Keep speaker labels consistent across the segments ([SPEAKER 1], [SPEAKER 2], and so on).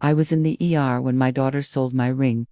[SPEAKER 1] I was in the ER when my daughter sold my ring.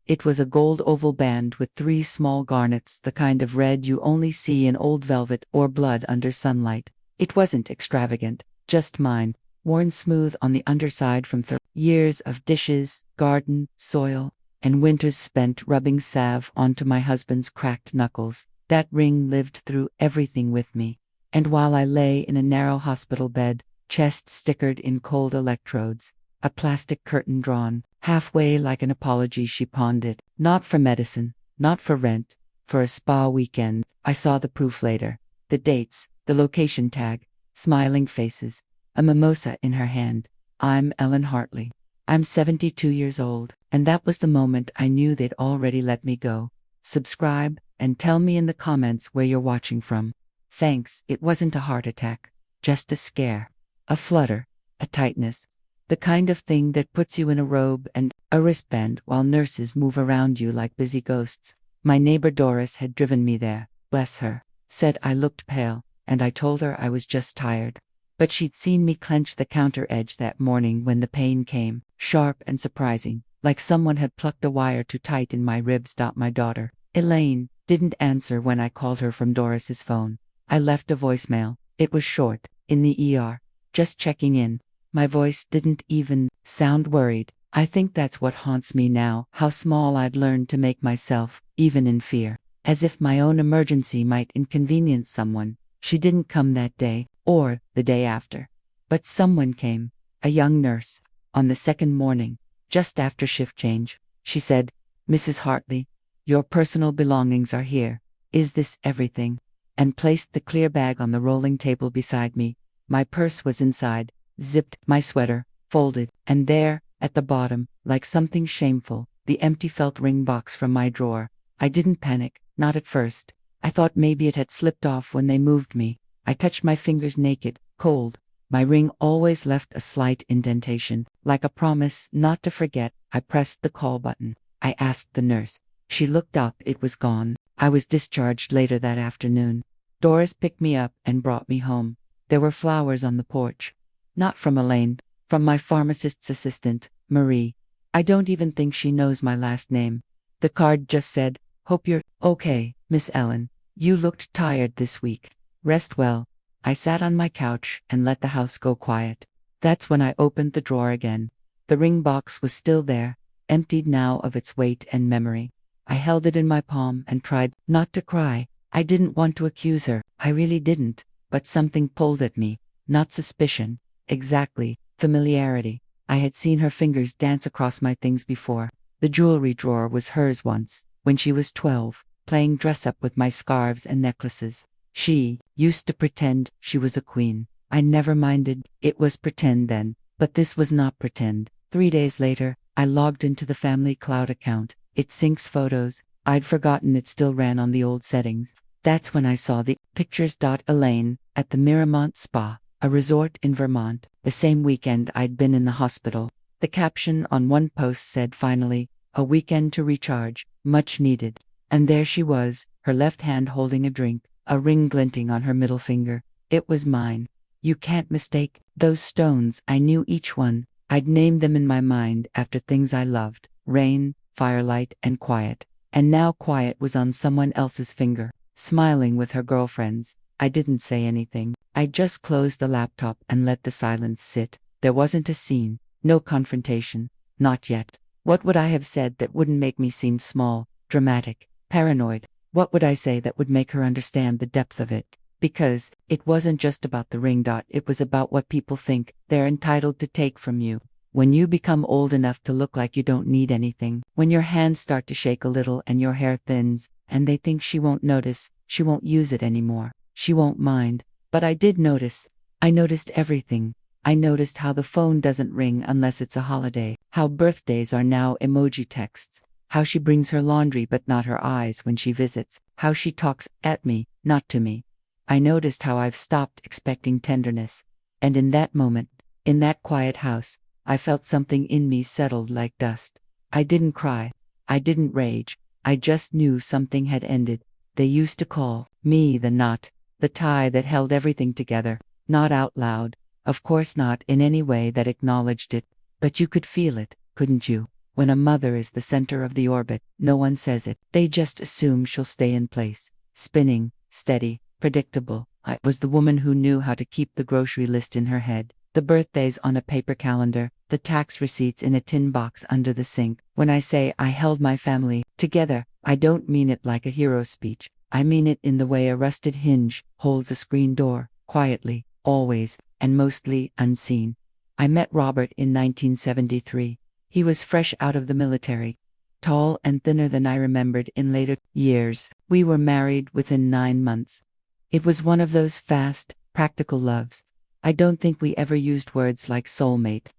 [SPEAKER 1] It was a gold oval band with 3 small garnets, the kind of red you only see in old velvet or blood under sunlight. It wasn't extravagant, just mine, worn smooth on the underside from years of dishes, garden, soil, and winters spent rubbing salve onto my husband's cracked knuckles. That ring lived through everything with me. And while I lay in a narrow hospital bed, chest stickered in cold electrodes, a plastic curtain drawn, halfway like an apology, she pawned it. Not for medicine, not for rent, for a spa weekend. I saw the proof later. The dates, the location tag, smiling faces, a mimosa in her hand. I'm Ellen Hartley. I'm 72 years old, and that was the moment I knew they'd already let me go. Subscribe, and tell me in the comments where you're watching from. Thanks, it wasn't a heart attack, just a scare, a flutter, a tightness. The kind of thing that puts you in a robe and a wristband while nurses move around you like busy ghosts. My neighbor Doris had driven me there, bless her, said I looked pale, and I told her I was just tired. But she'd seen me clench the counter edge that morning when the pain came, sharp and surprising, like someone had plucked a wire too tight in my ribs. My daughter, Elaine, didn't answer when I called her from Doris's phone. I left a voicemail. It was short, in the ER, just checking in. My voice didn't even sound worried. I think that's what haunts me now, how small I'd learned to make myself, even in fear. As if my own emergency might inconvenience someone. She didn't come that day, or the day after. But someone came, a young nurse, on the second morning, just after shift change. She said, "Mrs. Hartley, your personal belongings are here. Is this everything?" And placed the clear bag on the rolling table beside me. My purse was inside, zipped, my sweater, folded, and there, at the bottom, like something shameful, the empty felt ring box from my drawer. I didn't panic, not at first. I thought maybe it had slipped off when they moved me. I touched my fingers naked, cold. My ring always left a slight indentation, like a promise not to forget. I pressed the call button. I asked the nurse. She looked up. It was gone. I was discharged later that afternoon. Doris picked me up and brought me home. There were flowers on the porch. Not from Elaine, from my pharmacist's assistant, Marie. I don't even think she knows my last name. The card just said, "Hope you're okay, Miss Ellen. You looked tired this week. Rest well." I sat on my couch and let the house go quiet. That's when I opened the drawer again. The ring box was still there, emptied now of its weight and memory. I held it in my palm and tried not to cry. I didn't want to accuse her. I really didn't. But something pulled at me. Not suspicion. Exactly. Familiarity. I had seen her fingers dance across my things before. The jewelry drawer was hers once, when she was 12, playing dress-up with my scarves and necklaces. She used to pretend she was a queen. I never minded. It was pretend then. But this was not pretend. 3 days later, I logged into the family cloud account. It syncs photos. I'd forgotten it still ran on the old settings. That's when I saw the pictures. Elaine, at the Miramont Spa, a resort in Vermont, the same weekend I'd been in the hospital. The caption on one post said, "Finally, a weekend to recharge, much needed." And there she was, her left hand holding a drink, a ring glinting on her middle finger. It was mine. You can't mistake those stones. I knew each one. I'd named them in my mind after things I loved: rain, firelight, and quiet. And now quiet was on someone else's finger, smiling with her girlfriends. I didn't say anything. I just closed the laptop and let the silence sit. There wasn't a scene, no confrontation. Not yet. What would I have said that wouldn't make me seem small, dramatic, paranoid? What would I say that would make her understand the depth of it? Because it wasn't just about the ring. It was about what people think they're entitled to take from you. When you become old enough to look like you don't need anything, when your hands start to shake a little and your hair thins, and they think she won't notice, she won't use it anymore, she won't mind. But I did notice. I noticed everything. I noticed how the phone doesn't ring unless it's a holiday, how birthdays are now emoji texts, how she brings her laundry but not her eyes when she visits, how she talks at me, not to me. I noticed how I've stopped expecting tenderness. And in that moment, in that quiet house, I felt something in me settled like dust. I didn't cry. I didn't rage. I just knew something had ended. They used to call me the knot, the tie that held everything together. Not out loud. Of course not in any way that acknowledged it. But you could feel it, couldn't you? When a mother is the center of the orbit, no one says it. They just assume she'll stay in place, spinning, steady, predictable. I was the woman who knew how to keep the grocery list in her head, the birthdays on a paper calendar, the tax receipts in a tin box under the sink. When I say I held my family together, I don't mean it like a hero speech. I mean it in the way a rusted hinge holds a screen door, quietly, always, and mostly unseen. I met Robert in 1973. He was fresh out of the military, tall and thinner than I remembered in later years. We were married within 9 months. It was one of those fast, practical loves. I don't think we ever used words like soulmate.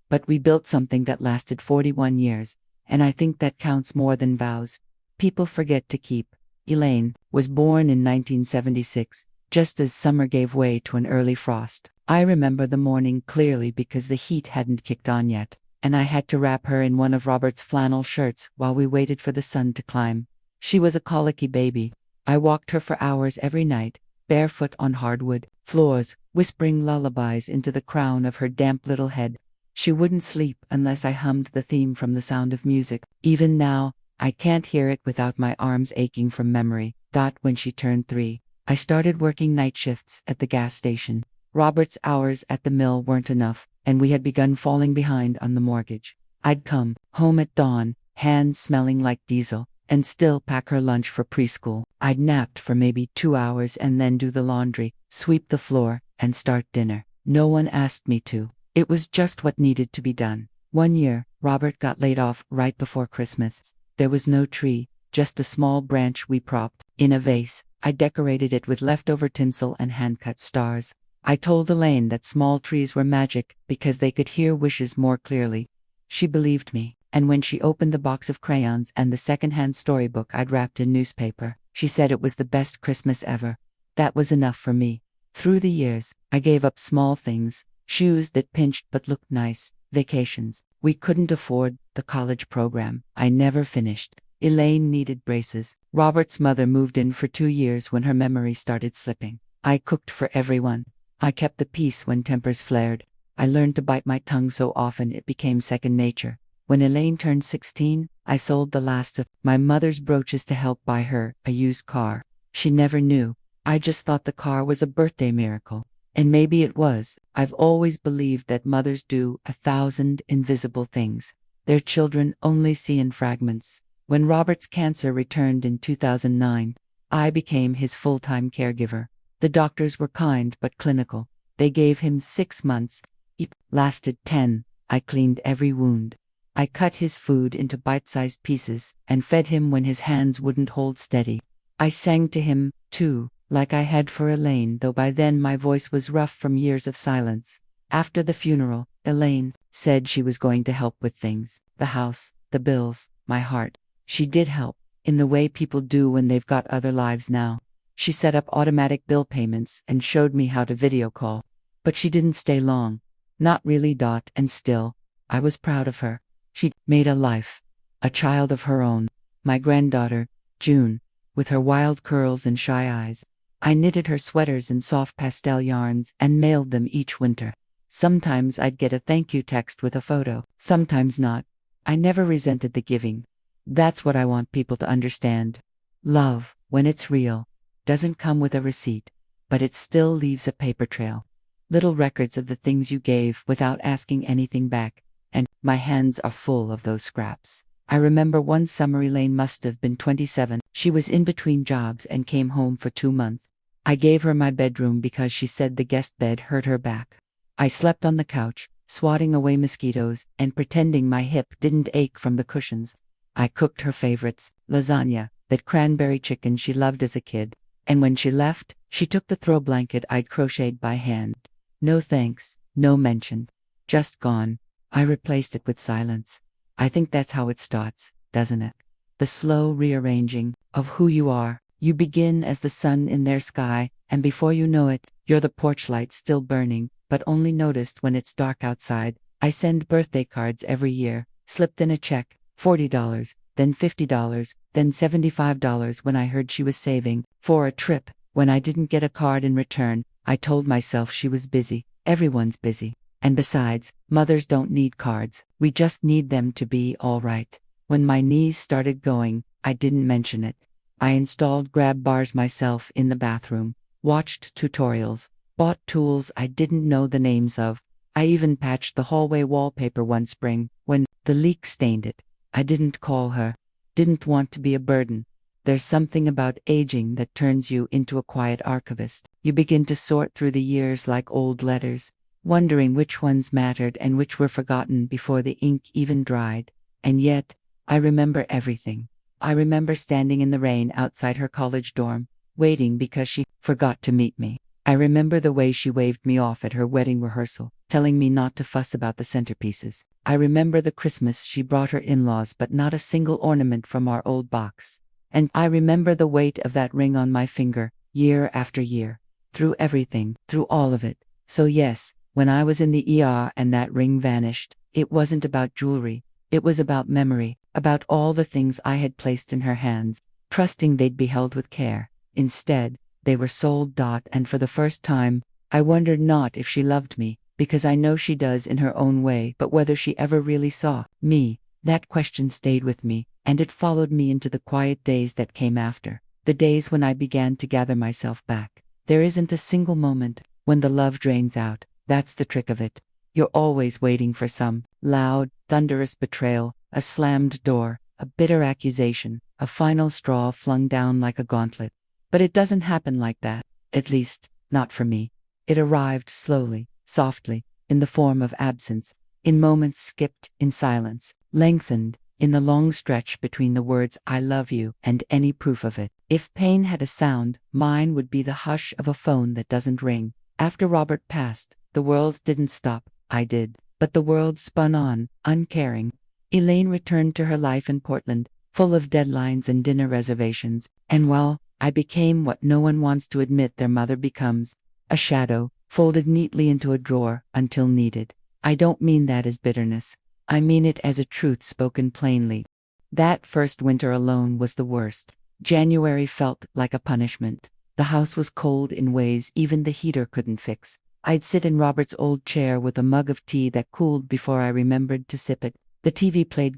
[SPEAKER 1] But we built something that lasted 41 years, and I think that counts more than vows. People forget to keep. Elaine was born in 1976, just as summer gave way to an early frost. I remember the morning clearly because the heat hadn't kicked on yet, and I had to wrap her in one of Robert's flannel shirts while we waited for the sun to climb. She was a colicky baby. I walked her for hours every night, barefoot on hardwood floors, whispering lullabies into the crown of her damp little head. She wouldn't sleep unless I hummed the theme from The Sound of Music. Even now, I can't hear it without my arms aching from memory. When she turned 3, I started working night shifts at the gas station. Robert's hours at the mill weren't enough, and we had begun falling behind on the mortgage. I'd come home at dawn, hands smelling like diesel, and still pack her lunch for preschool. I'd napped for maybe 2 hours and then do the laundry, sweep the floor, and start dinner. No one asked me to. It was just what needed to be done. One year, Robert got laid off right before Christmas. There was no tree, just a small branch we propped in a vase. I decorated it with leftover tinsel and hand-cut stars. I told Elaine that small trees were magic because they could hear wishes more clearly. She believed me, and when she opened the box of crayons and the second-hand storybook I'd wrapped in newspaper, she said it was the best Christmas ever. That was enough for me. Through the years, I gave up small things, shoes that pinched but looked nice, vacations we couldn't afford, the college program I never finished. Elaine needed braces. Robert's mother moved in for 2 years when her memory started slipping. I cooked for everyone. I kept the peace when tempers flared. I learned to bite my tongue so often it became second nature. When Elaine turned 16, I sold the last of my mother's brooches to help buy her a used car. She never knew. I just thought the car was a birthday miracle. And maybe it was. I've always believed that mothers do 1,000 invisible things their children only see in fragments. When Robert's cancer returned in 2009, I became his full-time caregiver. The doctors were kind but clinical. They gave him 6 months. It lasted 10. I cleaned every wound. I cut his food into bite-sized pieces and fed him when his hands wouldn't hold steady. I sang to him, too, like I had for Elaine, though by then my voice was rough from years of silence. After the funeral, Elaine said she was going to help with things. The house, the bills, my heart. She did help, in the way people do when they've got other lives now. She set up automatic bill payments and showed me how to video call. But she didn't stay long. Not really. And still, I was proud of her. She'd made a life, a child of her own. My granddaughter, June, with her wild curls and shy eyes. I knitted her sweaters in soft pastel yarns and mailed them each winter. Sometimes I'd get a thank you text with a photo, sometimes not. I never resented the giving. That's what I want people to understand. Love, when it's real, doesn't come with a receipt, but it still leaves a paper trail. Little records of the things you gave without asking anything back, and my hands are full of those scraps. I remember one summer Elaine must have been 27. She was in between jobs and came home for 2 months. I gave her my bedroom because she said the guest bed hurt her back. I slept on the couch, swatting away mosquitoes and pretending my hip didn't ache from the cushions. I cooked her favorites, lasagna, that cranberry chicken she loved as a kid. And when she left, she took the throw blanket I'd crocheted by hand. No thanks, no mention. Just gone. I replaced it with silence. I think that's how it starts, doesn't it? The slow rearranging of who you are. You begin as the sun in their sky, and before you know it, you're the porch light still burning, but only noticed when it's dark outside. I send birthday cards every year, slipped in a check, $40, then $50, then $75 when I heard she was saving for a trip. When I didn't get a card in return, I told myself she was busy. Everyone's busy. And besides, mothers don't need cards. We just need them to be all right. When my knees started going, I didn't mention it. I installed grab bars myself in the bathroom, watched tutorials, bought tools I didn't know the names of. I even patched the hallway wallpaper one spring when the leak stained it. I didn't call her. Didn't want to be a burden. There's something about aging that turns you into a quiet archivist. You begin to sort through the years like old letters, wondering which ones mattered and which were forgotten before the ink even dried. And yet, I remember everything. I remember standing in the rain outside her college dorm, waiting because she forgot to meet me. I remember the way she waved me off at her wedding rehearsal, telling me not to fuss about the centerpieces. I remember the Christmas she brought her in-laws but not a single ornament from our old box. And I remember the weight of that ring on my finger, year after year. Through everything, through all of it. So yes, when I was in the ER and that ring vanished, it wasn't about jewelry. It was about memory, about all the things I had placed in her hands, trusting they'd be held with care. Instead, they were sold. And for the first time, I wondered not if she loved me, because I know she does in her own way, but whether she ever really saw me. That question stayed with me, and it followed me into the quiet days that came after, the days when I began to gather myself back. There isn't a single moment when the love drains out. That's the trick of it. You're always waiting for some loud, thunderous betrayal, a slammed door, a bitter accusation, a final straw flung down like a gauntlet. But it doesn't happen like that, at least, not for me. It arrived slowly, softly, in the form of absence, in moments skipped in silence, lengthened in the long stretch between the words "I love you" and any proof of it. If pain had a sound, mine would be the hush of a phone that doesn't ring. After Robert passed, the world didn't stop. I did. But the world spun on, uncaring. Elaine returned to her life in Portland, full of deadlines and dinner reservations, and well, I became what no one wants to admit their mother becomes, a shadow, folded neatly into a drawer until needed. I don't mean that as bitterness. I mean it as a truth spoken plainly. That first winter alone was the worst. January felt like a punishment. The house was cold in ways even the heater couldn't fix. I'd sit in Robert's old chair with a mug of tea that cooled before I remembered to sip it. The TV played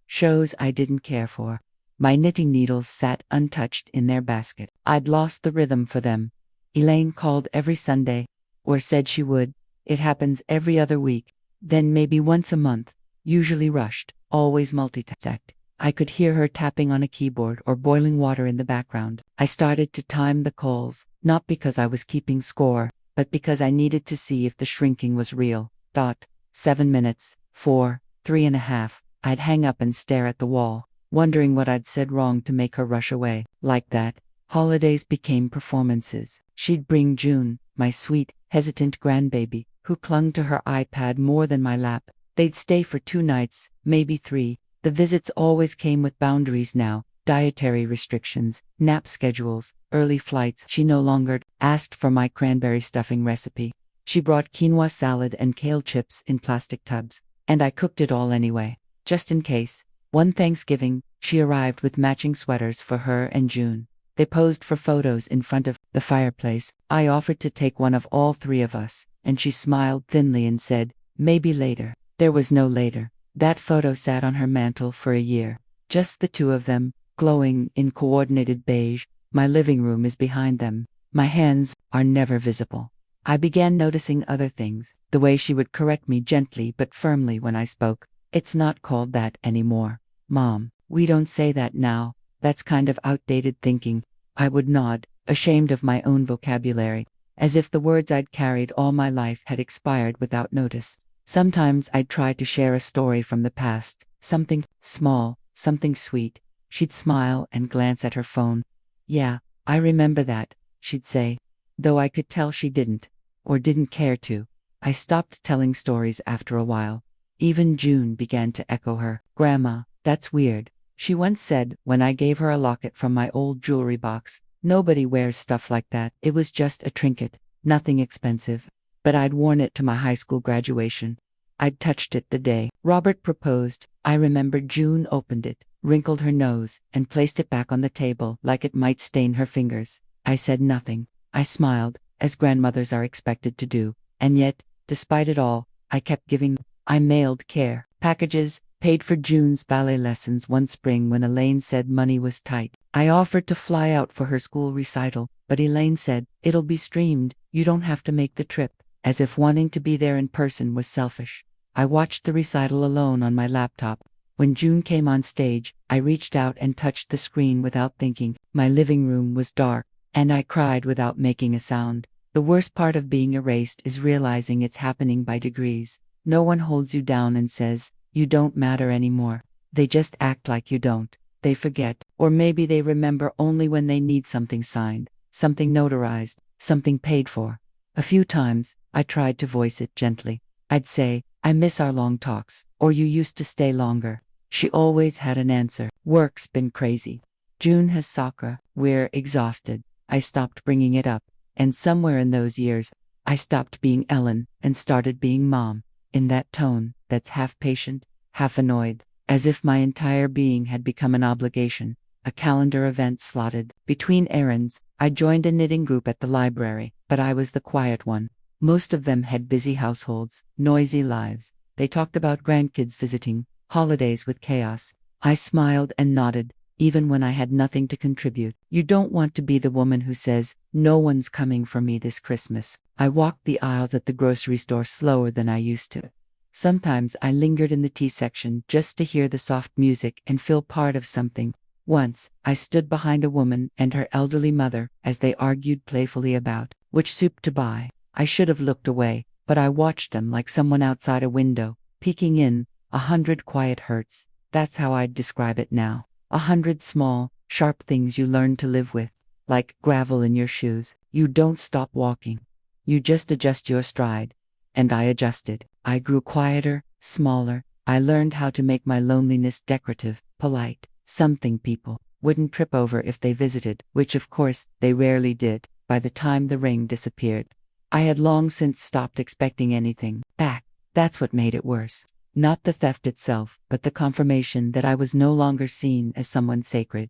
[SPEAKER 1] shows I didn't care for. My knitting needles sat untouched in their basket. I'd lost the rhythm for them. Elaine called every Sunday, or said she would. It happens every other week, then maybe once a month, usually rushed, always multitasked. I could hear her tapping on a keyboard or boiling water in the background. I started to time the calls, not because I was keeping score, but because I needed to see if the shrinking was real. 7 minutes, 4, 3.5, I'd hang up and stare at the wall, wondering what I'd said wrong to make her rush away. Like that, holidays became performances. She'd bring June, my sweet, hesitant grandbaby, who clung to her iPad more than my lap. They'd stay for 2 nights, maybe 3. The visits always came with boundaries now, dietary restrictions, nap schedules, early flights. She no longer asked for my cranberry stuffing recipe. She brought quinoa salad and kale chips in plastic tubs, and I cooked it all anyway, just in case. One Thanksgiving, she arrived with matching sweaters for her and June. They posed for photos in front of the fireplace. I offered to take one of all 3 of us, and she smiled thinly and said, "Maybe later." There was no later. That photo sat on her mantle for a year. Just the 2 of them, glowing in coordinated beige. My living room is behind them. My hands are never visible. I began noticing other things. The way she would correct me gently but firmly when I spoke. "It's not called that anymore, Mom. We don't say that now. That's kind of outdated thinking." I would nod, ashamed of my own vocabulary, as if the words I'd carried all my life had expired without notice. Sometimes I'd try to share a story from the past, something small, something sweet. She'd smile and glance at her phone. "Yeah, I remember that," she'd say, though I could tell she didn't, or didn't care to. I stopped telling stories after a while. Even June began to echo her. "Grandma, that's weird," she once said when I gave her a locket from my old jewelry box. "Nobody wears stuff like that. It was just a trinket, nothing expensive. But I'd worn it to my high school graduation. I'd touched it the day Robert proposed. I remembered June opened it, wrinkled her nose, and placed it back on the table like it might stain her fingers. I said nothing. I smiled, as grandmothers are expected to do. And yet, despite it all, I kept giving. I mailed care packages, paid for June's ballet lessons one spring when Elaine said money was tight. I offered to fly out for her school recital, but Elaine said, "It'll be streamed, you don't have to make the trip," as if wanting to be there in person was selfish. I watched the recital alone on my laptop. When June came on stage, I reached out and touched the screen without thinking. My living room was dark, and I cried without making a sound. The worst part of being erased is realizing it's happening by degrees. No one holds you down and says, "You don't matter anymore." They just act like you don't. They forget, or maybe they remember only when they need something signed, something notarized, something paid for. A few times, I tried to voice it gently. I'd say, "I miss our long talks," or "You used to stay longer." She always had an answer. "Work's been crazy. June has soccer. We're exhausted." I stopped bringing it up. And somewhere in those years, I stopped being Ellen and started being Mom, in that tone that's half patient, half annoyed, as if my entire being had become an obligation, a calendar event slotted. Between errands, I joined a knitting group at the library, but I was the quiet one. Most of them had busy households, noisy lives. They talked about grandkids visiting, holidays with chaos. I smiled and nodded, even when I had nothing to contribute. You don't want to be the woman who says, "No one's coming for me this Christmas." I walked the aisles at the grocery store slower than I used to. Sometimes I lingered in the tea section just to hear the soft music and feel part of something. Once, I stood behind a woman and her elderly mother as they argued playfully about which soup to buy. I should have looked away, but I watched them like someone outside a window, peeking in. 100 quiet hurts. That's how I'd describe it now. 100 small, sharp things you learn to live with, like gravel in your shoes. You don't stop walking. You just adjust your stride. And I adjusted. I grew quieter, smaller. I learned how to make my loneliness decorative, polite, something people wouldn't trip over if they visited, which of course they rarely did. By the time the ring disappeared, I had long since stopped expecting anything back. That's what made it worse. Not the theft itself, but the confirmation that I was no longer seen as someone sacred.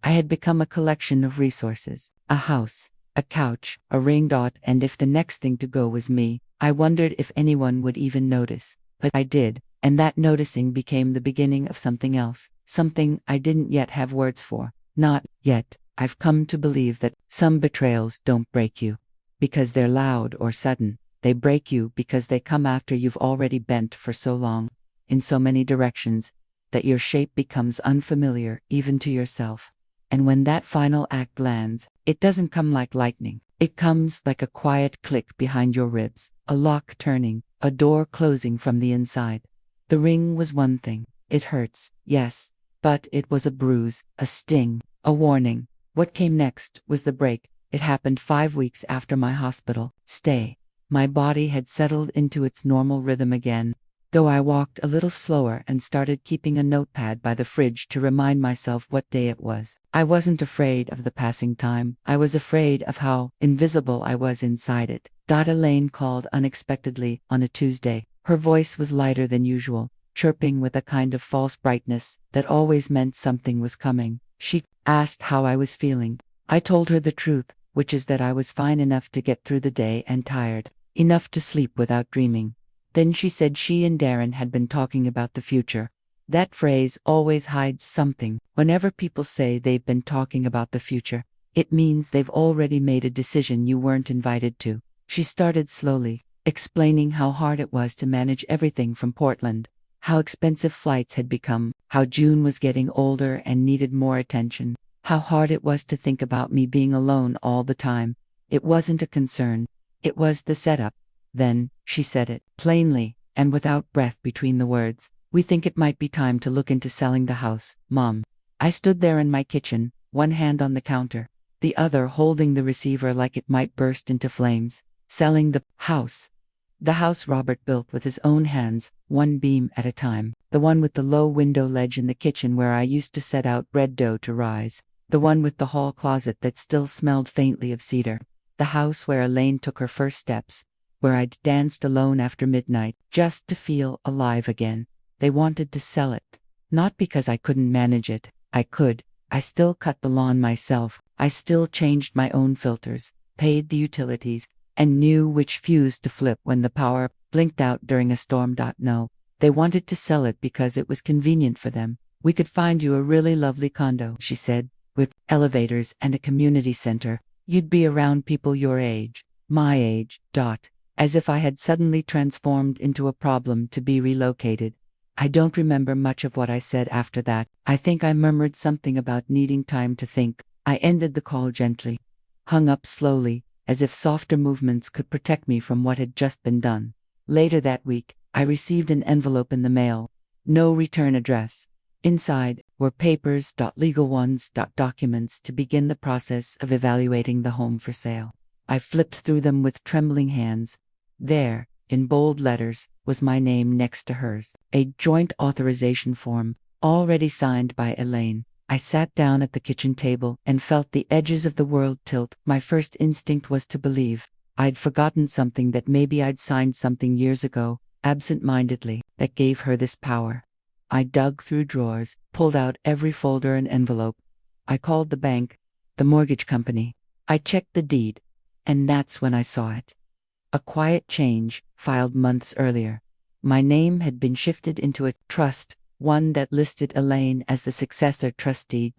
[SPEAKER 1] I had become a collection of resources, a house, a couch, a ring dot, and if the next thing to go was me, I wondered if anyone would even notice. But I did, and that noticing became the beginning of something else, something I didn't yet have words for. Not yet. I've come to believe that some betrayals don't break you because they're loud or sudden. They break you because they come after you've already bent for so long, in so many directions, that your shape becomes unfamiliar even to yourself. And when that final act lands, it doesn't come like lightning. It comes like a quiet click behind your ribs, a lock turning, a door closing from the inside. The ring was one thing. It hurts, yes, but it was a bruise, a sting, a warning. What came next was the break. It happened 5 weeks after my hospital stay. My body had settled into its normal rhythm again, though I walked a little slower and started keeping a notepad by the fridge to remind myself what day it was. I wasn't afraid of the passing time. I was afraid of how invisible I was inside it. Elaine called unexpectedly on a Tuesday. Her voice was lighter than usual, chirping with a kind of false brightness that always meant something was coming. She asked how I was feeling. I told her the truth, which is that I was fine enough to get through the day and tired enough to sleep without dreaming. Then she said she and Darren had been talking about the future. That phrase always hides something. Whenever people say they've been talking about the future, it means they've already made a decision you weren't invited to. She started slowly, explaining how hard it was to manage everything from Portland, how expensive flights had become, how June was getting older and needed more attention, how hard it was to think about me being alone all the time. It wasn't a concern. It was the setup. Then, she said it, plainly, and without breath between the words. "We think it might be time to look into selling the house, Mom." I stood there in my kitchen, one hand on the counter, the other holding the receiver like it might burst into flames. Selling the house. The house Robert built with his own hands, one beam at a time. The one with the low window ledge in the kitchen where I used to set out bread dough to rise. The one with the hall closet that still smelled faintly of cedar. The house where Elaine took her first steps, where I'd danced alone after midnight, just to feel alive again. They wanted to sell it. Not because I couldn't manage it. I could. I still cut the lawn myself. I still changed my own filters, paid the utilities, and knew which fuse to flip when the power blinked out during a storm. No. They wanted to sell it because it was convenient for them. We could find you a really lovely condo, she said, with elevators and a community center. You'd be around people your age, my age. As if I had suddenly transformed into a problem to be relocated. I don't remember much of what I said after that. I think I murmured something about needing time to think. I ended the call gently, hung up slowly, as if softer movements could protect me from what had just been done. Later that week, I received an envelope in the mail. No return address. Inside were papers, legal ones, documents to begin the process of evaluating the home for sale. I flipped through them with trembling hands. There, in bold letters, was my name next to hers, a joint authorization form, already signed by Elaine. I sat down at the kitchen table and felt the edges of the world tilt. My first instinct was to believe. I'd forgotten something, that maybe I'd signed something years ago, absent-mindedly, that gave her this power. I dug through drawers, pulled out every folder and envelope. I called the bank, the mortgage company. I checked the deed. And that's when I saw it. A quiet change, filed months earlier. My name had been shifted into a trust, one that listed Elaine as the successor trustee.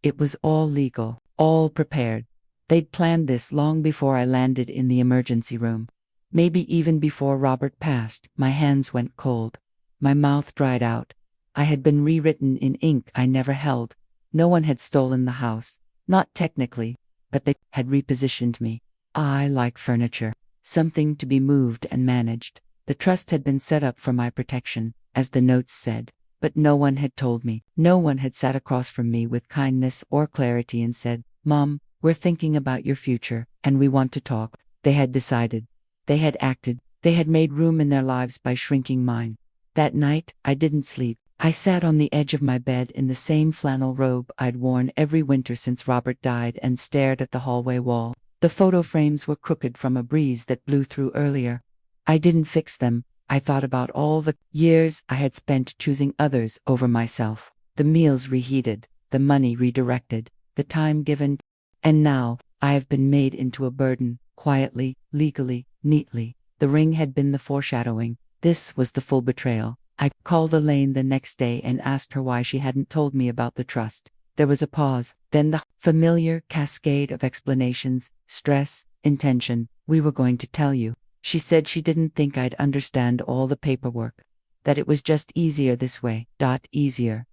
[SPEAKER 1] It was all legal, all prepared. They'd planned this long before I landed in the emergency room. Maybe even before Robert passed. My hands went cold. My mouth dried out. I had been rewritten in ink I never held. No one had stolen the house. Not technically, but they had repositioned me. I like furniture. Something to be moved and managed. The trust had been set up for my protection, as the notes said, but no one had told me. No one had sat across from me with kindness or clarity and said, "Mom, we're thinking about your future, and we want to talk." They had decided. They had acted. They had made room in their lives by shrinking mine. That night, I didn't sleep. I sat on the edge of my bed in the same flannel robe I'd worn every winter since Robert died and stared at the hallway wall. The photo frames were crooked from a breeze that blew through earlier. I didn't fix them. I thought about all the years I had spent choosing others over myself. The meals reheated, the money redirected, the time given. And now, I have been made into a burden, quietly, legally, neatly. The ring had been the foreshadowing. This was the full betrayal. I called Elaine the next day and asked her why she hadn't told me about the trust. There was a pause, then the familiar cascade of explanations, stress, intention. "We were going to tell you." She said she didn't think I'd understand all the paperwork. That it was just easier this way. Easier.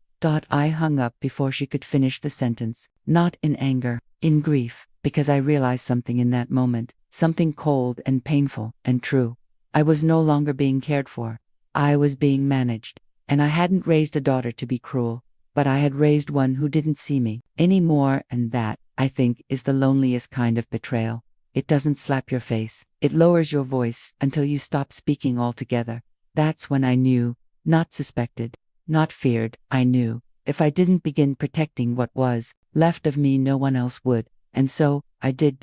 [SPEAKER 1] I hung up before she could finish the sentence. Not in anger, in grief, because I realized something in that moment. Something cold and painful and true. I was no longer being cared for. I was being managed. And I hadn't raised a daughter to be cruel. But I had raised one who didn't see me anymore, and that, I think, is the loneliest kind of betrayal. It doesn't slap your face. It lowers your voice until you stop speaking altogether. That's when I knew, not suspected, not feared. I knew. If I didn't begin protecting what was left of me, no one else would. And so, I did.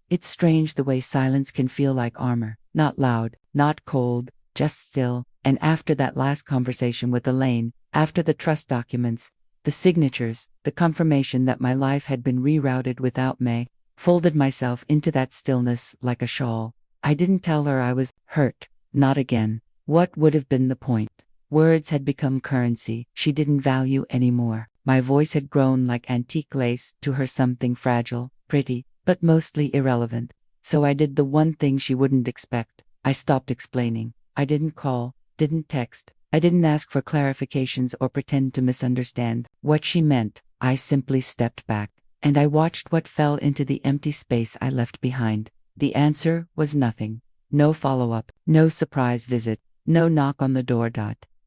[SPEAKER 1] It's strange the way silence can feel like armor. Not loud, not cold, just still. And after that last conversation with Elaine, after the trust documents, the signatures, the confirmation that my life had been rerouted without me, folded myself into that stillness like a shawl. I didn't tell her I was hurt. Not again. What would have been the point? Words had become currency she didn't value anymore. My voice had grown like antique lace to her, something fragile, pretty, but mostly irrelevant. So I did the one thing she wouldn't expect. I stopped explaining. I didn't call, didn't text. I didn't ask for clarifications or pretend to misunderstand what she meant. I simply stepped back, and I watched what fell into the empty space I left behind. The answer was nothing. No follow-up, no surprise visit, no knock on the door.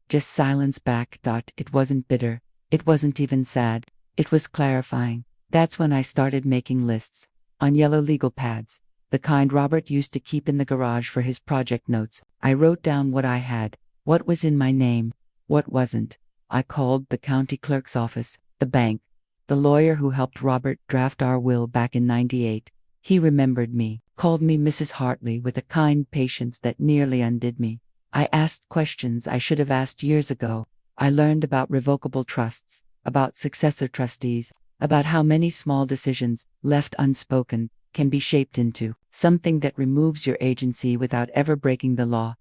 [SPEAKER 1] Just silence back. It wasn't bitter. It wasn't even sad. It was clarifying. That's when I started making lists. On yellow legal pads, the kind Robert used to keep in the garage for his project notes. I wrote down what I had. What was in my name? What wasn't? I called the county clerk's office, the bank, the lawyer who helped Robert draft our will back in '98. He remembered me, called me Mrs. Hartley with a kind patience that nearly undid me. I asked questions I should have asked years ago. I learned about revocable trusts, about successor trustees, about how many small decisions, left unspoken, can be shaped into something that removes your agency without ever breaking the law.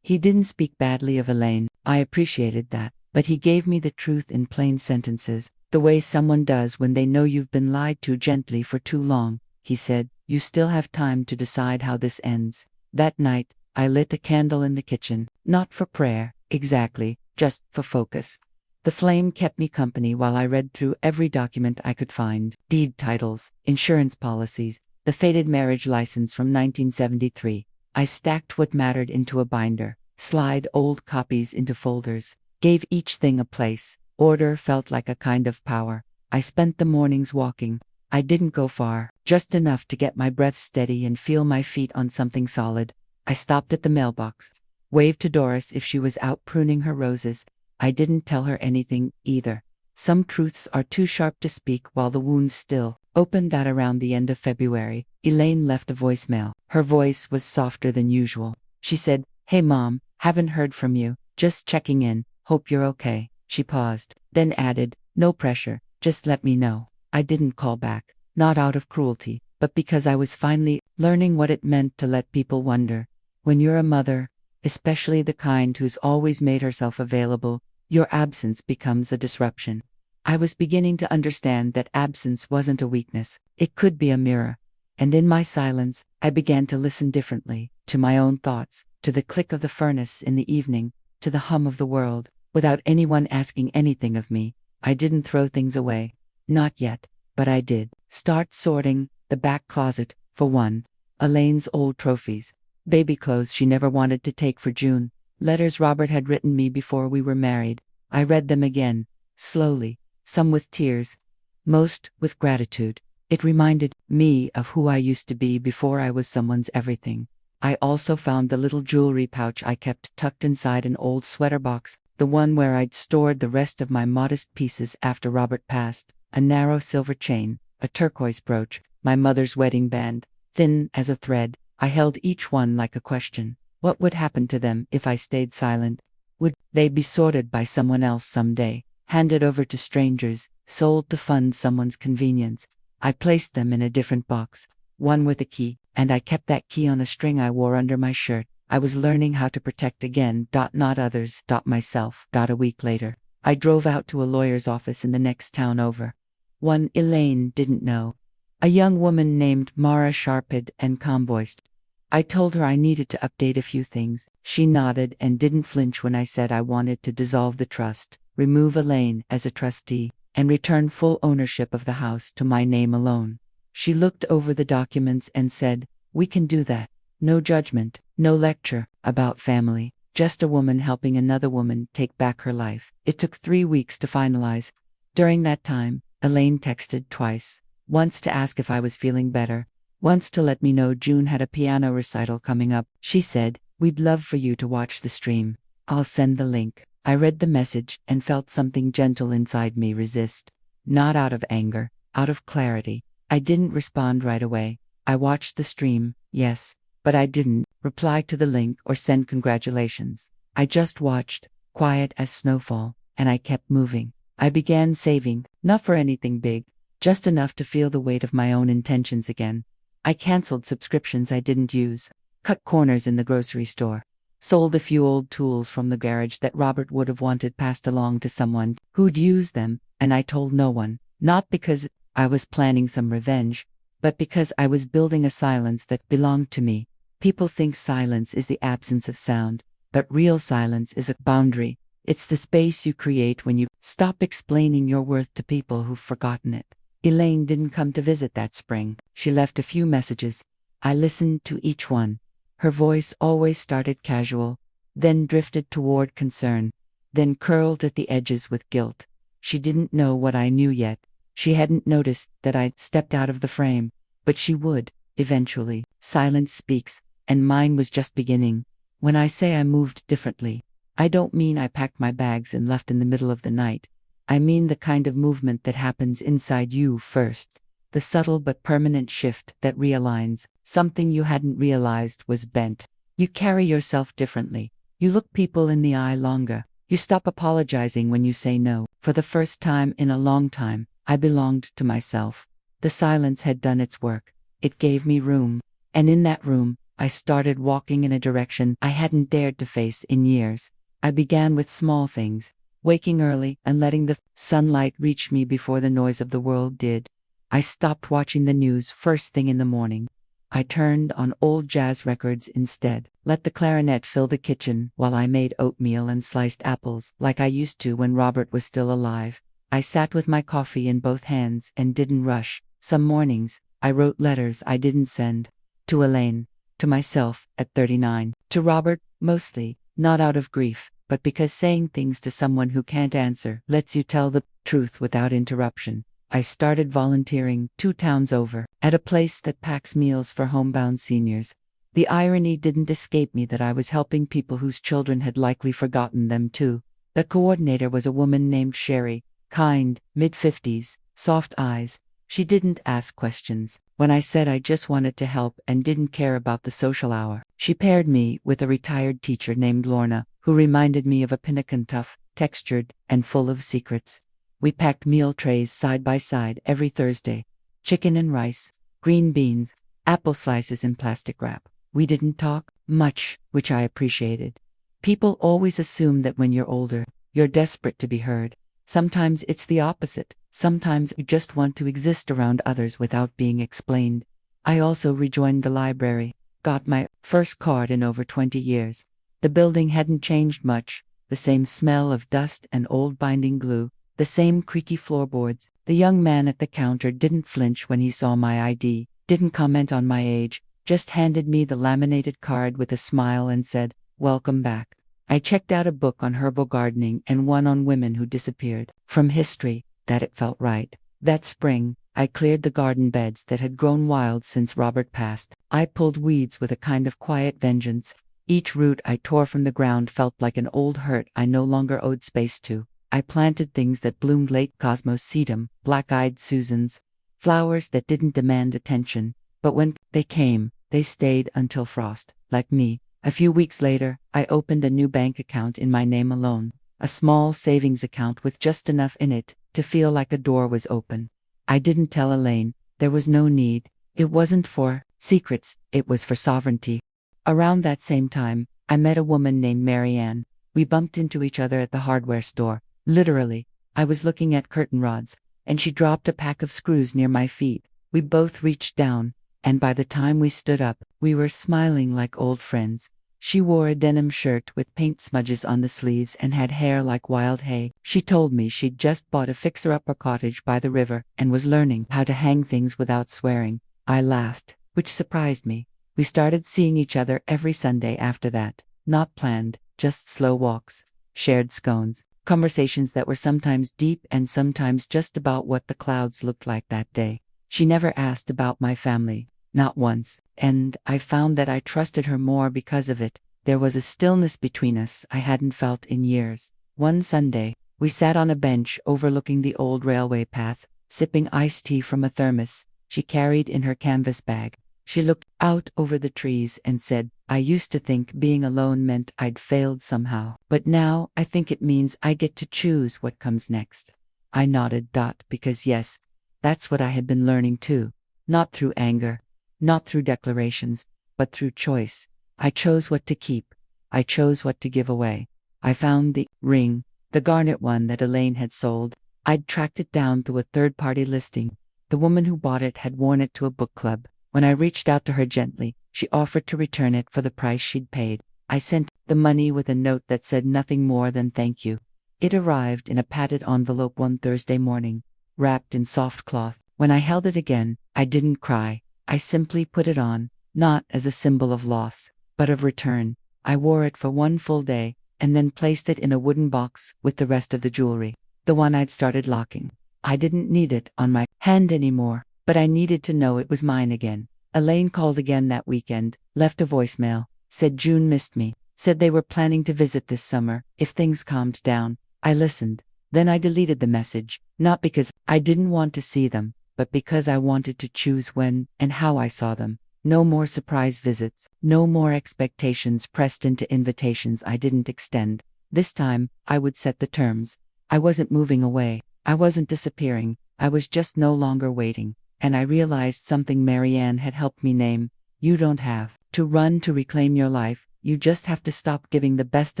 [SPEAKER 1] He didn't speak badly of Elaine. I appreciated that. But he gave me the truth in plain sentences, the way someone does when they know you've been lied to gently for too long. He said, "You still have time to decide how this ends." That night, I lit a candle in the kitchen, not for prayer, exactly, just for focus. The flame kept me company while I read through every document I could find: deed titles, insurance policies, the fated marriage license from 1973. I stacked what mattered into a binder, slid old copies into folders, gave each thing a place. Order felt like a kind of power. I spent the mornings walking. I didn't go far, just enough to get my breath steady and feel my feet on something solid. I stopped at the mailbox, waved to Doris if she was out pruning her roses. I didn't tell her anything, either. Some truths are too sharp to speak while the wound's still open. At around the end of February, Elaine left a voicemail. Her voice was softer than usual. She said, "Hey Mom, haven't heard from you. Just checking in. Hope you're okay." She paused, then added, "No pressure, just let me know." I didn't call back, not out of cruelty, but because I was finally learning what it meant to let people wonder. When you're a mother, especially the kind who's always made herself available, your absence becomes a disruption. I was beginning to understand that absence wasn't a weakness, it could be a mirror. And in my silence, I began to listen differently, to my own thoughts, to the click of the furnace in the evening, to the hum of the world, without anyone asking anything of me. I didn't throw things away. Not yet, but I did. Start sorting: the back closet, for one. Elaine's old trophies. Baby clothes she never wanted to take for June. Letters Robert had written me before we were married. I read them again, slowly, some with tears, most with gratitude. It reminded me of who I used to be before I was someone's everything. I also found the little jewelry pouch I kept tucked inside an old sweater box, the one where I'd stored the rest of my modest pieces after Robert passed. A narrow silver chain, a turquoise brooch, my mother's wedding band, thin as a thread. I held each one like a question. What would happen to them if I stayed silent? Would they be sorted by someone else someday, handed over to strangers, sold to fund someone's convenience? I placed them in a different box, one with a key, and I kept that key on a string I wore under my shirt. I was learning how to protect again, not others, myself. A week later, I drove out to a lawyer's office in the next town over. One Elaine didn't know. A young woman named Mara Sharped and calm-voiced. I told her I needed to update a few things. She nodded and didn't flinch when I said I wanted to dissolve the trust, remove Elaine as a trustee, and return full ownership of the house to my name alone. She looked over the documents and said, "We can do that. No judgment, no lecture about family, just a woman helping another woman take back her life." It took 3 weeks to finalize. During that time, Elaine texted twice, once to ask if I was feeling better, once to let me know June had a piano recital coming up. She said, "We'd love for you to watch the stream. I'll send the link." I read the message and felt something gentle inside me resist. Not out of anger, out of clarity. I didn't respond right away. I watched the stream, yes, but I didn't reply to the link or send congratulations. I just watched, quiet as snowfall, and I kept moving. I began saving, not for anything big, just enough to feel the weight of my own intentions again. I canceled subscriptions I didn't use, cut corners in the grocery store, sold a few old tools from the garage that Robert would have wanted passed along to someone who'd use them, and I told no one, not because I was planning some revenge, but because I was building a silence that belonged to me. People think silence is the absence of sound, but real silence is a boundary. It's the space you create when you stop explaining your worth to people who've forgotten it. Elaine didn't come to visit that spring. She left a few messages. I listened to each one. Her voice always started casual, then drifted toward concern, then curled at the edges with guilt. She didn't know what I knew yet. She hadn't noticed that I'd stepped out of the frame, but she would, eventually. Silence speaks, and mine was just beginning. When I say I moved differently, I don't mean I packed my bags and left in the middle of the night. I mean the kind of movement that happens inside you first. The subtle but permanent shift that realigns something you hadn't realized was bent. You carry yourself differently. You look people in the eye longer. You stop apologizing when you say no. For the first time in a long time, I belonged to myself. The silence had done its work. It gave me room. And in that room, I started walking in a direction I hadn't dared to face in years. I began with small things, waking early and letting the sunlight reach me before the noise of the world did. I stopped watching the news first thing in the morning. I turned on old jazz records instead, let the clarinet fill the kitchen while I made oatmeal and sliced apples like I used to when Robert was still alive. I sat with my coffee in both hands and didn't rush. Some mornings, I wrote letters I didn't send. To Elaine. To myself, at 39. To Robert, mostly, not out of grief, but because saying things to someone who can't answer lets you tell the truth without interruption. I started volunteering 2 towns over, at a place that packs meals for homebound seniors. The irony didn't escape me that I was helping people whose children had likely forgotten them too. The coordinator was a woman named Sherry, kind, mid-50s, soft eyes. She didn't ask questions. When I said I just wanted to help and didn't care about the social hour, she paired me with a retired teacher named Lorna, who reminded me of a pinnacle, tough, textured, and full of secrets. We packed meal trays side by side every Thursday. Chicken and rice, green beans, apple slices in plastic wrap. We didn't talk much, which I appreciated. People always assume that when you're older, you're desperate to be heard. Sometimes it's the opposite. Sometimes you just want to exist around others without being explained. I also rejoined the library, got my first card in over 20 years. The building hadn't changed much, the same smell of dust and old binding glue, the same creaky floorboards. The young man at the counter didn't flinch when he saw my ID, didn't comment on my age, just handed me the laminated card with a smile and said, "Welcome back." I checked out a book on herbal gardening and one on women who disappeared from history. That it felt right. That spring, I cleared the garden beds that had grown wild since Robert passed. I pulled weeds with a kind of quiet vengeance. Each root I tore from the ground felt like an old hurt I no longer owed space to. I planted things that bloomed late: cosmos sedum, black-eyed Susans, flowers that didn't demand attention, but when they came, they stayed until frost. Like me. A few weeks later, I opened a new bank account in my name alone, a small savings account with just enough in it to feel like a door was open. I didn't tell Elaine. There was no need. It wasn't for secrets, it was for sovereignty. Around that same time, I met a woman named Marianne. We bumped into each other at the hardware store. Literally, I was looking at curtain rods, and she dropped a pack of screws near my feet. We both reached down, and by the time we stood up, we were smiling like old friends. She wore a denim shirt with paint smudges on the sleeves and had hair like wild hay. She told me she'd just bought a fixer-upper cottage by the river and was learning how to hang things without swearing. I laughed, which surprised me. We started seeing each other every Sunday after that. Not planned, just slow walks, shared scones, conversations that were sometimes deep and sometimes just about what the clouds looked like that day. She never asked about my family. Not once, and I found that I trusted her more because of it. There was a stillness between us I hadn't felt in years. One Sunday, we sat on a bench overlooking the old railway path, sipping iced tea from a thermos she carried in her canvas bag. She looked out over the trees and said, "I used to think being alone meant I'd failed somehow, but now I think it means I get to choose what comes next." I nodded, because yes, that's what I had been learning too. Not through anger. Not through declarations, but through choice. I chose what to keep. I chose what to give away. I found the ring, the garnet one that Elaine had sold. I'd tracked it down through a third-party listing. The woman who bought it had worn it to a book club. When I reached out to her gently, she offered to return it for the price she'd paid. I sent the money with a note that said nothing more than thank you. It arrived in a padded envelope one Thursday morning, wrapped in soft cloth. When I held it again, I didn't cry. I simply put it on, not as a symbol of loss, but of return. I wore it for one full day, and then placed it in a wooden box with the rest of the jewelry, the one I'd started locking. I didn't need it on my hand anymore, but I needed to know it was mine again. Elaine called again that weekend, left a voicemail, said June missed me, said they were planning to visit this summer, if things calmed down. I listened. Then I deleted the message, not because I didn't want to see them, but because I wanted to choose when and how I saw them. No more surprise visits, no more expectations pressed into invitations I didn't extend. This time, I would set the terms. I wasn't moving away. I wasn't disappearing. I was just no longer waiting. And I realized something Marianne had helped me name. You don't have to run to reclaim your life. You just have to stop giving the best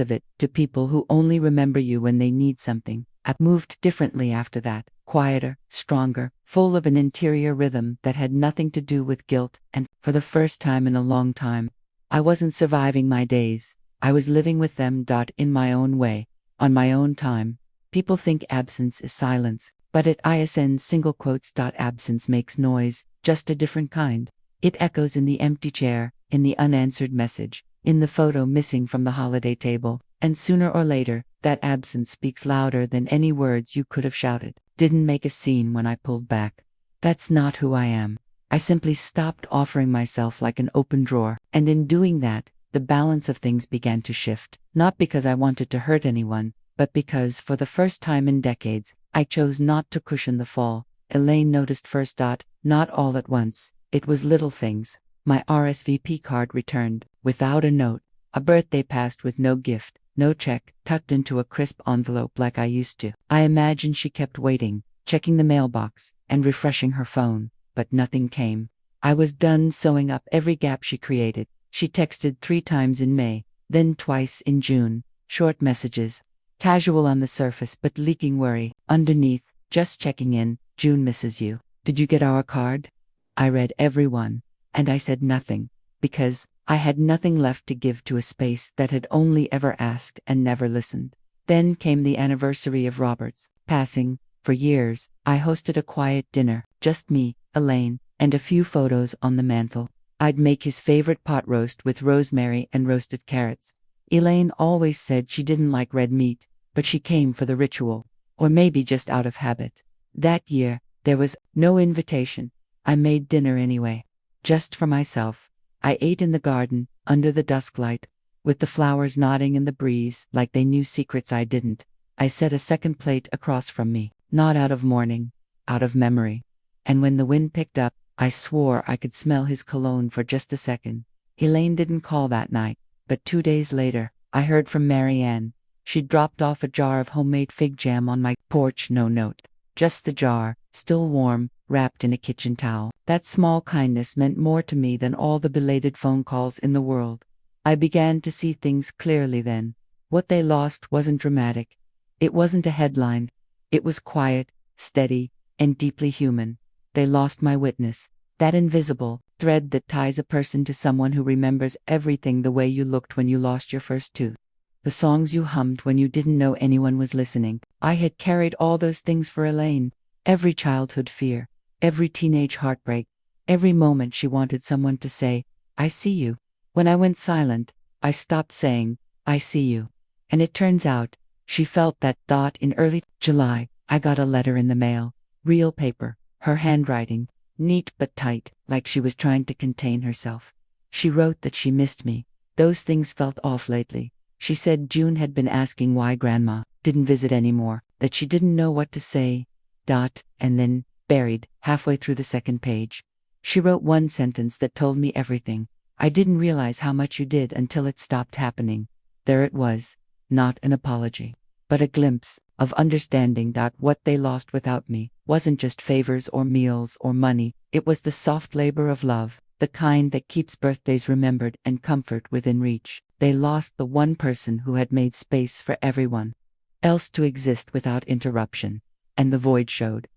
[SPEAKER 1] of it to people who only remember you when they need something. I moved differently after that, quieter, stronger, full of an interior rhythm that had nothing to do with guilt, and, for the first time in a long time, I wasn't surviving my days. I was living with them. In my own way, on my own time. People think absence is silence, but at ISN single quotes. Absence makes noise, just a different kind. It echoes in the empty chair, in the unanswered message, in the photo missing from the holiday table, and sooner or later, that absence speaks louder than any words you could have shouted. Didn't make a scene when I pulled back. That's not who I am. I simply stopped offering myself like an open drawer, and in doing that, the balance of things began to shift. Not because I wanted to hurt anyone, but because, for the first time in decades, I chose not to cushion the fall. Elaine noticed first. Not all at once. It was little things. My RSVP card returned, without a note. A birthday passed with no gift, no check, tucked into a crisp envelope like I used to. I imagine she kept waiting, checking the mailbox, and refreshing her phone, but nothing came. I was done sewing up every gap she created. She texted 3 times in May, then twice in June. Short messages, casual on the surface but leaking worry underneath. Just checking in. June misses you. Did you get our card? I read every one, and I said nothing, because I had nothing left to give to a space that had only ever asked and never listened. Then came the anniversary of Robert's passing. For years, I hosted a quiet dinner, just me, Elaine, and a few photos on the mantel. I'd make his favorite pot roast with rosemary and roasted carrots. Elaine always said she didn't like red meat, but she came for the ritual, or maybe just out of habit. That year, there was no invitation. I made dinner anyway, just for myself. I ate in the garden, under the dusklight, with the flowers nodding in the breeze like they knew secrets I didn't. I set a second plate across from me, not out of mourning, out of memory. And when the wind picked up, I swore I could smell his cologne for just a second. Elaine didn't call that night, but 2 days later, I heard from Marianne. She'd dropped off a jar of homemade fig jam on my porch. No note, just the jar, still warm, wrapped in a kitchen towel. That small kindness meant more to me than all the belated phone calls in the world. I began to see things clearly then. What they lost wasn't dramatic. It wasn't a headline. It was quiet, steady, and deeply human. They lost my witness, that invisible thread that ties a person to someone who remembers everything: the way you looked when you lost your first tooth, the songs you hummed when you didn't know anyone was listening. I had carried all those things for Elaine, every childhood fear, every teenage heartbreak, every moment she wanted someone to say, "I see you." When I went silent, I stopped saying, "I see you." And it turns out, she felt that. In early July, I got a letter in the mail, real paper, her handwriting, neat but tight, like she was trying to contain herself. She wrote that she missed me. Those things felt off lately. She said June had been asking why Grandma didn't visit anymore, that she didn't know what to say. And then, buried, halfway through the second page, she wrote one sentence that told me everything. "I didn't realize how much you did until it stopped happening." There it was, not an apology, but a glimpse of understanding. What they lost without me wasn't just favors or meals or money. It was the soft labor of love, the kind that keeps birthdays remembered and comfort within reach. They lost the one person who had made space for everyone else to exist without interruption. And the void showed.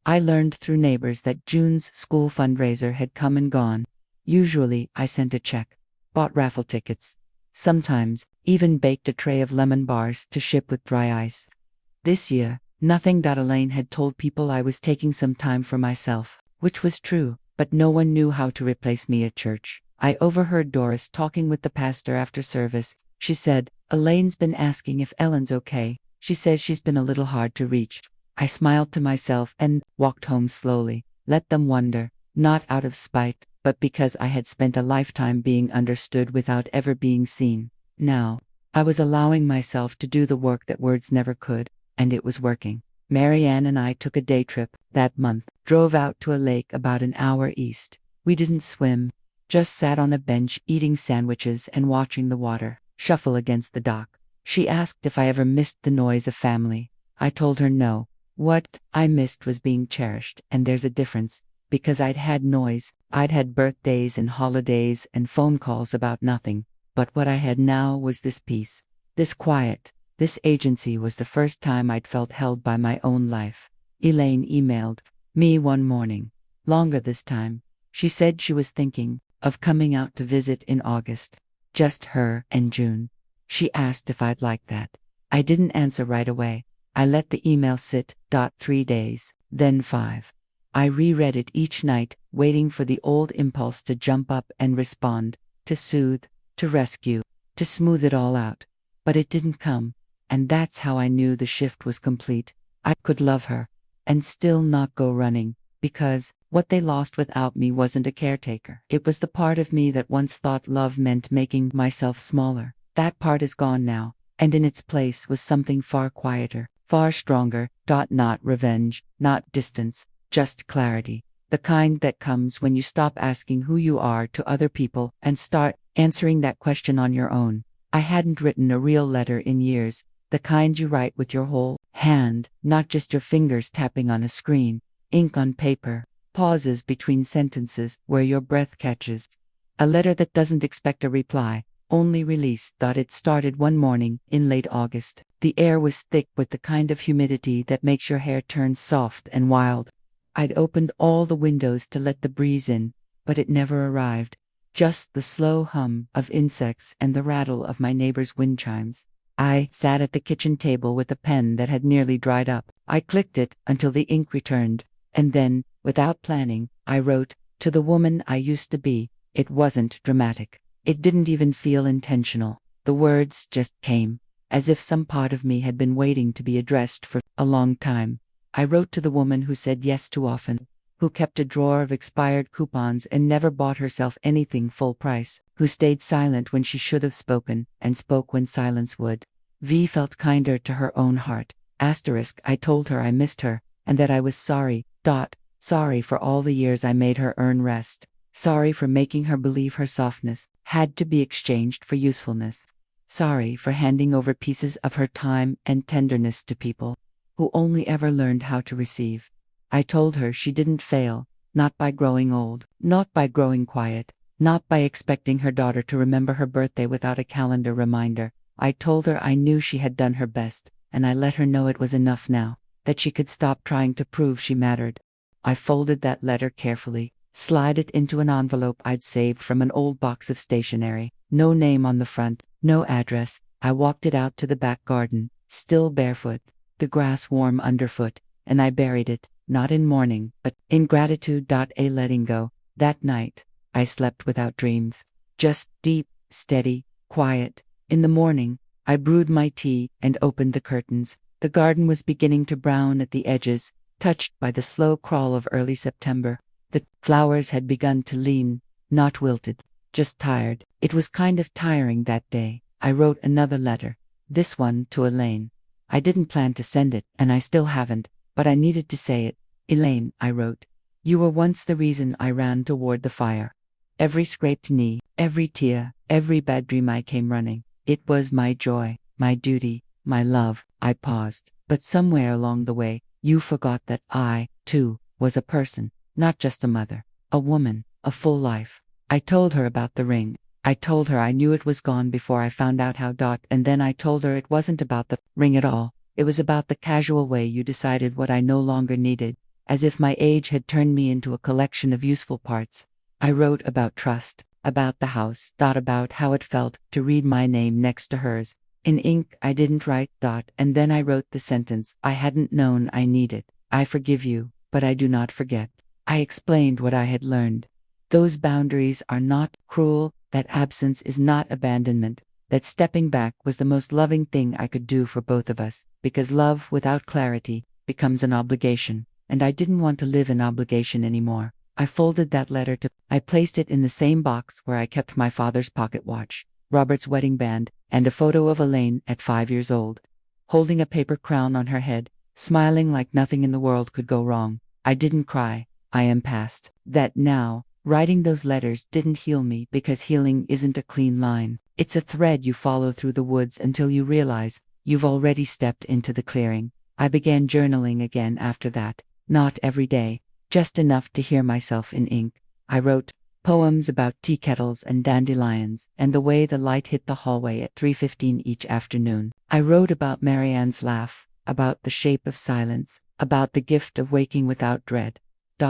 [SPEAKER 1] I learned through neighbors that June's school fundraiser had come and gone. Usually, I sent a check, bought raffle tickets, sometimes even baked a tray of lemon bars to ship with dry ice. This year, nothing. Elaine had told people I was taking some time for myself, which was true, but no one knew how to replace me at church. I overheard Doris talking with the pastor after service. She said, "Elaine's been asking if Ellen's okay. She says she's been a little hard to reach." I smiled to myself and walked home slowly. Let them wonder, not out of spite, but because I had spent a lifetime being understood without ever being seen. Now, I was allowing myself to do the work that words never could, and it was working. Marianne and I took a day trip that month, drove out to a lake about an hour east. We didn't swim, just sat on a bench eating sandwiches and watching the water shuffle against the dock. She asked if I ever missed the noise of family. I told her no. What I missed was being cherished, and there's a difference. because I'd had noise, I'd had birthdays and holidays and phone calls about nothing. But what I had now was this peace, this quiet, this agency. Was the first time I'd felt held by my own life. Elaine emailed me one morning. Longer this time. She said she was thinking of coming out to visit in August. Just her and June. She asked if I'd like that. I didn't answer right away. I let the email sit. 3 days, then 5. I reread it each night, waiting for the old impulse to jump up and respond, to soothe, to rescue, to smooth it all out. But it didn't come, and that's how I knew the shift was complete. I could love her, and still not go running, because what they lost without me wasn't a caretaker. It was the part of me that once thought love meant making myself smaller. That part is gone now, and in its place was something far quieter, far stronger. Not revenge, not distance, just clarity. The kind that comes when you stop asking who you are to other people and start answering that question on your own. I hadn't written a real letter in years, the kind you write with your whole hand, not just your fingers tapping on a screen, ink on paper, pauses between sentences where your breath catches. A letter that doesn't expect a reply, only release. It started one morning in late August. The air was thick with the kind of humidity that makes your hair turn soft and wild. I'd opened all the windows to let the breeze in, but it never arrived. Just the slow hum of insects and the rattle of my neighbor's wind chimes. I sat at the kitchen table with a pen that had nearly dried up. I clicked it until the ink returned, and then, without planning, I wrote, "To the woman I used to be." It wasn't dramatic. It didn't even feel intentional. The words just came, as if some part of me had been waiting to be addressed for a long time. I wrote to the woman who said yes too often, who kept a drawer of expired coupons and never bought herself anything full price, who stayed silent when she should have spoken, and spoke when silence would. V felt kinder to her own heart. I told her I missed her, and that I was sorry. Sorry for all the years I made her earn rest. Sorry for making her believe her softness had to be exchanged for usefulness. Sorry for handing over pieces of her time and tenderness to people who only ever learned how to receive. I told her she didn't fail, not by growing old, not by growing quiet, not by expecting her daughter to remember her birthday without a calendar reminder. I told her I knew she had done her best, and I let her know it was enough now, that she could stop trying to prove she mattered. I folded that letter carefully, slid it into an envelope I'd saved from an old box of stationery. No name on the front, no address. I walked it out to the back garden, still barefoot, the grass warm underfoot, and I buried it, not in mourning, but in gratitude. A letting go. That night, I slept without dreams. Just deep, steady, quiet. In the morning, I brewed my tea and opened the curtains. The garden was beginning to brown at the edges, touched by the slow crawl of early September. The flowers had begun to lean, not wilted, just tired. It was kind of tiring that day. I wrote another letter, this one to Elaine. I didn't plan to send it, and I still haven't, but I needed to say it. Elaine, I wrote, you were once the reason I ran toward the fire. Every scraped knee, every tear, every bad dream I came running. It was my joy, my duty, my love. I paused, but somewhere along the way, you forgot that I, too, was a person, not just a mother, a woman, a full life. I told her about the ring. I told her I knew it was gone before I found out how. And then I told her it wasn't about the ring at all. It was about the casual way you decided what I no longer needed, as if my age had turned me into a collection of useful parts. I wrote about trust, about the house, about how it felt to read my name next to hers. In ink I didn't write. And then I wrote the sentence I hadn't known I needed. I forgive you, but I do not forget. I explained what I had learned. Those boundaries are not cruel, that absence is not abandonment, that stepping back was the most loving thing I could do for both of us, because love without clarity becomes an obligation, and I didn't want to live in obligation anymore. I folded that letter I placed it in the same box where I kept my father's pocket watch, Robert's wedding band, and a photo of Elaine at 5 years old, holding a paper crown on her head, smiling like nothing in the world could go wrong. I didn't cry. I am past that now. Writing those letters didn't heal me because healing isn't a clean line. It's a thread you follow through the woods until you realize you've already stepped into the clearing. I began journaling again after that, not every day, just enough to hear myself in ink. I wrote poems about tea kettles and dandelions, and the way the light hit the hallway at 3:15 each afternoon. I wrote about Marianne's laugh, about the shape of silence, about the gift of waking without dread.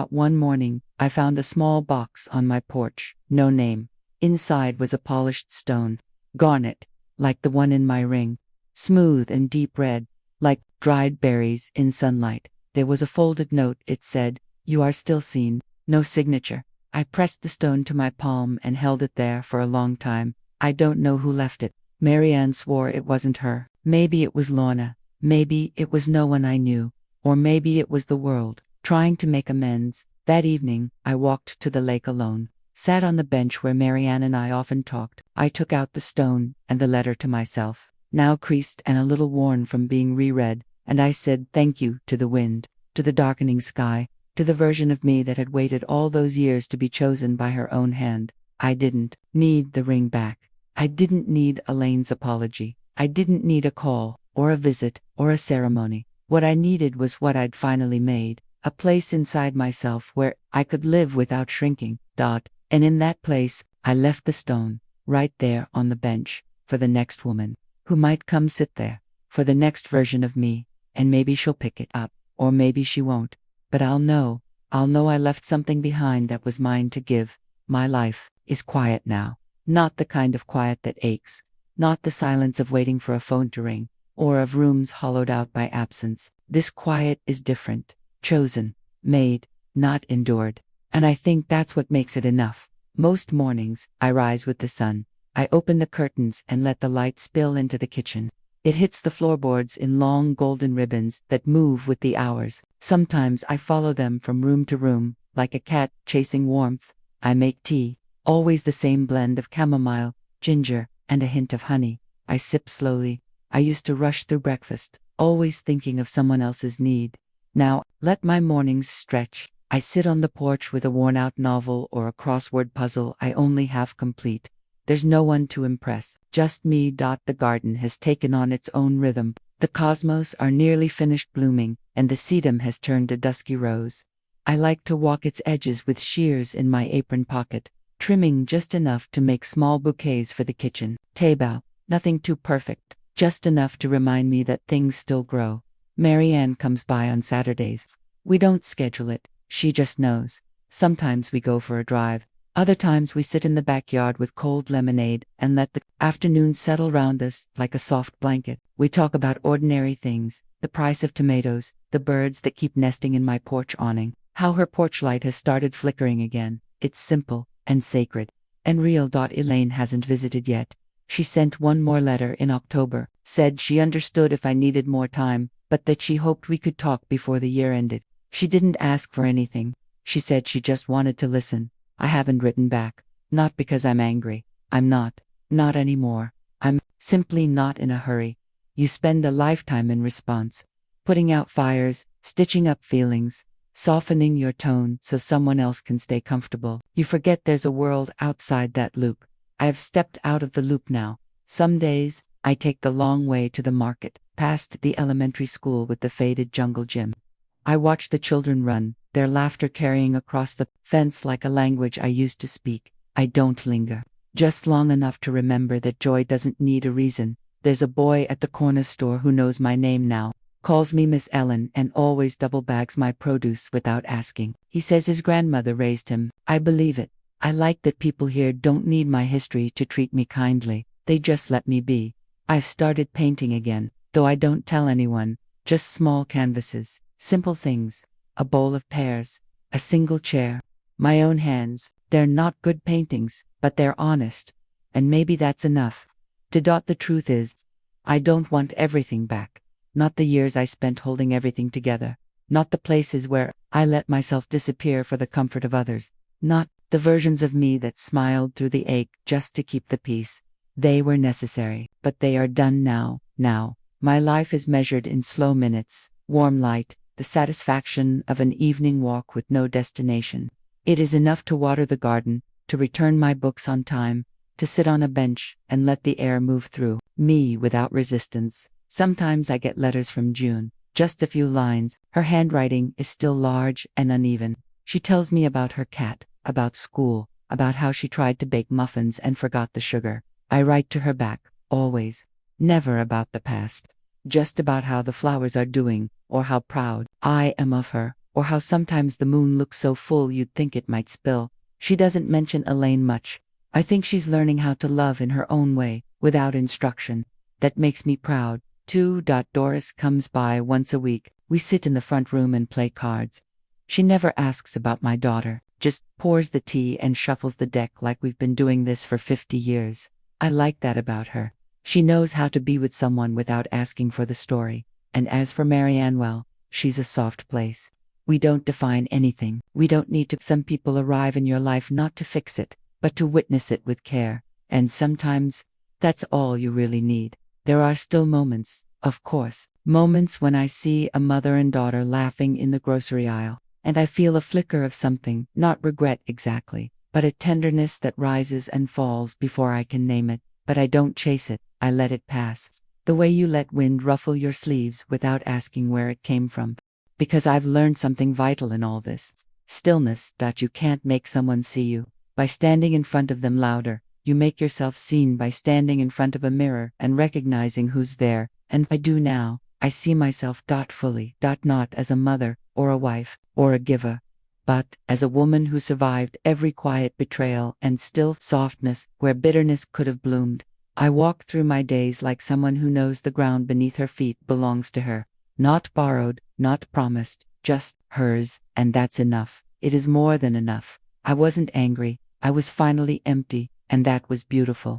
[SPEAKER 1] One morning, I found a small box on my porch, no name. Inside was a polished stone, garnet, like the one in my ring, smooth and deep red, like dried berries in sunlight. There was a folded note. It said, "You are still seen." No signature. I pressed the stone to my palm and held it there for a long time. I don't know who left it. Marianne swore it wasn't her. Maybe it was Lorna. Maybe it was no one I knew. Or maybe it was the world, trying to make amends. That evening, I walked to the lake alone, sat on the bench where Marianne and I often talked. I took out the stone and the letter to myself, now creased and a little worn from being reread, and I said thank you to the wind, to the darkening sky, to the version of me that had waited all those years to be chosen by her own hand. I didn't need the ring back. I didn't need Elaine's apology. I didn't need a call, or a visit, or a ceremony. What I needed was what I'd finally made, a place inside myself where I could live without shrinking. And in that place, I left the stone, right there on the bench, for the next woman, who might come sit there, for the next version of me, and maybe she'll pick it up, or maybe she won't. But I'll know I left something behind that was mine to give. My life is quiet now, not the kind of quiet that aches, not the silence of waiting for a phone to ring, or of rooms hollowed out by absence. This quiet is different, chosen, made, not endured. And I think that's what makes it enough. Most mornings, I rise with the sun. I open the curtains and let the light spill into the kitchen. It hits the floorboards in long golden ribbons that move with the hours. Sometimes I follow them from room to room, like a cat chasing warmth. I make tea, always the same blend of chamomile, ginger, and a hint of honey. I sip slowly. I used to rush through breakfast, always thinking of someone else's need. Now, let my mornings stretch. I sit on the porch with a worn-out novel or a crossword puzzle I only half complete. There's no one to impress, just me. The garden has taken on its own rhythm. The cosmos are nearly finished blooming, and the sedum has turned a dusky rose. I like to walk its edges with shears in my apron pocket, trimming just enough to make small bouquets for the kitchen. Table, nothing too perfect, just enough to remind me that things still grow. Marianne comes by on Saturdays. We don't schedule it, she just knows. Sometimes we go for a drive. Other times we sit in the backyard with cold lemonade and let the afternoon settle round us like a soft blanket. We talk about ordinary things, the price of tomatoes, the birds that keep nesting in my porch awning, how her porch light has started flickering again. It's simple and sacred and real. Elaine hasn't visited yet. She sent one more letter in October, said she understood if I needed more time, but that she hoped we could talk before the year ended. She didn't ask for anything. She said she just wanted to listen. I haven't written back, not because I'm angry. I'm not anymore. I'm simply not in a hurry. You spend a lifetime in response, putting out fires, stitching up feelings, softening your tone so someone else can stay comfortable. You forget there's a world outside that loop. I have stepped out of the loop now. Some days, I take the long way to the market, past the elementary school with the faded jungle gym. I watch the children run, their laughter carrying across the fence like a language I used to speak. I don't linger, just long enough to remember that joy doesn't need a reason. There's a boy at the corner store who knows my name now, calls me Miss Ellen, and always double bags my produce without asking. He says his grandmother raised him. I believe it. I like that people here don't need my history to treat me kindly. They just let me be. I've started painting again, though I don't tell anyone, just small canvases. Simple things, a bowl of pears, a single chair, my own hands. They're not good paintings, but they're honest. And maybe that's enough. The truth is, I don't want everything back. Not the years I spent holding everything together. Not the places where I let myself disappear for the comfort of others. Not the versions of me that smiled through the ache just to keep the peace. They were necessary, but they are done now. Now, my life is measured in slow minutes, warm light, the satisfaction of an evening walk with no destination. It is enough to water the garden, to return my books on time, to sit on a bench and let the air move through me without resistance. Sometimes I get letters from June, just a few lines. Her handwriting is still large and uneven. She tells me about her cat, about school, about how she tried to bake muffins and forgot the sugar. I write to her back, always. Never about the past. Just about how the flowers are doing, or how proud I am of her, or how sometimes the moon looks so full you'd think it might spill. She doesn't mention Elaine much. I think she's learning how to love in her own way, without instruction. That makes me proud. 2. Doris comes by once a week. We sit in the front room and play cards. She never asks about my daughter, just pours the tea and shuffles the deck like we've been doing this for 50 years. I like that about her. She knows how to be with someone without asking for the story. And as for Marianne, well, she's a soft place. We don't define anything. We don't need to. Some people arrive in your life not to fix it, but to witness it with care. And sometimes, that's all you really need. There are still moments, of course, moments when I see a mother and daughter laughing in the grocery aisle, and I feel a flicker of something, not regret exactly, but a tenderness that rises and falls before I can name it. But I don't chase it, I let it pass. The way you let wind ruffle your sleeves without asking where it came from. Because I've learned something vital in all this. Stillness. You can't make someone see you by standing in front of them louder. You make yourself seen by standing in front of a mirror and recognizing who's there. And I do now. I see myself fully, not as a mother, or a wife, or a giver, but as a woman who survived every quiet betrayal and still softness where bitterness could have bloomed. I walk through my days like someone who knows the ground beneath her feet belongs to her. Not borrowed, not promised, just hers, and that's enough. It is more than enough. I wasn't angry. I was finally empty, and that was beautiful.